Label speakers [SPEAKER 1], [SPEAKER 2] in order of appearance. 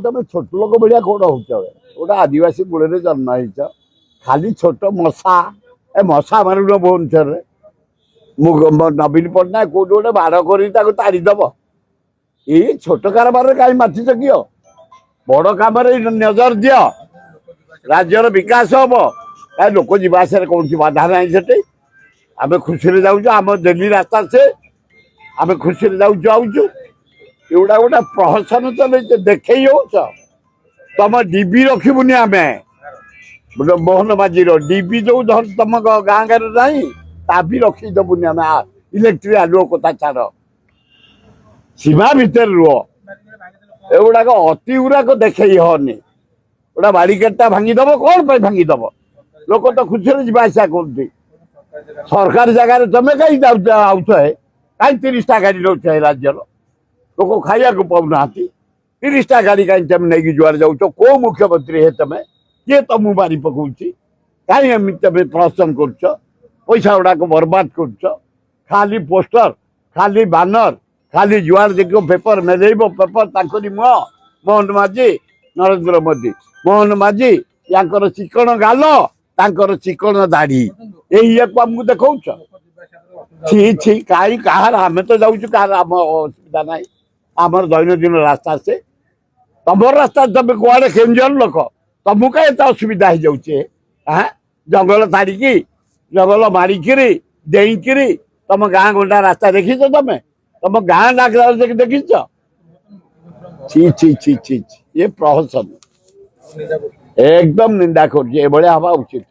[SPEAKER 1] ତମେ ଛୋଟ ଲୋକ ଭଳିଆ କୋଉଟା ହଉଛ ଗୋଟେ ଆଦିବାସୀ କୂଳରେ ଜନ୍ମ ହେଇଛ ଖାଲି ଛୋଟ ମଶା ଏ ମଶା ମାରୁନ ଭୁବନେଶ୍ୱରରେ ନବୀନ ପଟ୍ଟନାୟକ କୋଉଠି ଗୋଟେ ବାଡ଼ କରି ତାକୁ ତାଡ଼ିଦବ ଏଇ ଛୋଟ କାରବାରରେ କାହିଁ ମାତିଛ କିଅ ବଡ଼ କାମରେ ନଜର ଦିଅ ରାଜ୍ୟର ବିକାଶ ହବ କାହିଁ ଲୋକ ଯିବା ଆସିବାରେ କୌଣସି ବାଧା ନାହିଁ ସେଠି ଆମେ ଖୁସିରେ ଯାଉଛୁ ଆମ ଡେଲି ରାସ୍ତା ସେ ଆମେ ଖୁସିରେ ଯାଉଛୁ ଆଉଛୁ ଏଗୁଡ଼ା ଗୋଟେ ପ୍ରହସନ ଚଲେଇଛ ଦେଖେଇ ହଉଛ ତମ ଡିବି ରଖିବୁନି ଆମେ ମୋହନ ମାଝିର ଡିବି ଯୋଉ ତମ ଗାଁ ଗାଁରେ ନାହିଁ ତା ବି ରଖିଦେବୁନି ଆମେ ଇଲେକ୍ଟ୍ରି ଆଲୁଅ କଥା ଛାଡ଼ ସୀମା ଭିତରେ ରୁହ ଏଗୁଡ଼ାକ ଅତି ଗୁଡ଼ାକ ଦେଖେଇ ହନି ଗୋଟା ବାରିକେଡଟା ଭାଙ୍ଗିଦବ କଣ ପାଇଁ ଭାଙ୍ଗିଦବ ଲୋକ ତ ଖୁସିରେ ଯିବା ଆସିବା କରୁଛି ସରକାରୀ ଜାଗାରେ ତମେ କାହିଁ ଯାଉଛ ଆଉଛ କାହିଁ 30ଟା ଗାଡ଼ି ନେଉଛ ଏ ରାଜ୍ୟର ଲୋକ ଖାଇବାକୁ ପାଉନାହାନ୍ତି 30ଟା ଗାଡ଼ି କାହିଁ ତମେ ନେଇକି ଯୁଆଡ଼େ ଯାଉଛ କୋଉ ମୁଖ୍ୟମନ୍ତ୍ରୀ ହେ ତମେ କିଏ ତମକୁ ମାରି ପକଉଛି କାହିଁ ଏମିତି ତମେ ପ୍ରହସନ କରୁଛ ପଇସା ଗୁଡ଼ାକ ବର୍ବାଦ କରୁଛ ଖାଲି ପୋଷ୍ଟର ଖାଲି ବାନର ଖାଲି ଯୁଆଡ଼େ ଦେଖିବ ପେପର ମେଲେଇବ ପେପର ତାଙ୍କରି ମୁହଁ ମୋହନ ମାଝୀ ନରେନ୍ଦ୍ର ମୋଦି ମୋହନ ମାଝୀ ୟାଙ୍କର ଚିକଣ ଗାଲ ତାଙ୍କର ଚିକଣ ଦାଢ଼ି ଏଇଆକୁ ଆମକୁ ଦେଖାଉଛ ଛି କାହିଁ କାହାର ଆମେ ତ ଯାଉଛୁ କାହାର ଆମ ଅସୁବିଧା ନାହିଁ ଆମର ଦୈନନ୍ଦିନ ରାସ୍ତା ସେ ତମର ରାସ୍ତା ତମେ କୁଆଡ଼େ କେଉଁଝର ଲୋକ ତମକୁ କାହିଁ ଏତେ ଅସୁବିଧା ହେଇଯାଉଛି ଜଙ୍ଗଲ ଛାଡ଼ିକି ଜଙ୍ଗଲ ମାରିକିରି ଡେଇଁକିରି ତମ ଗାଁ ଗଣ୍ଡା ରାସ୍ତା ଦେଖିଛ ତମେ ତମ ଗାଁ ଡାକ ଦେଖିଛ ଛି ଏ ପ୍ରହସନ एकदम निंदा कर एभलिया हवा उचित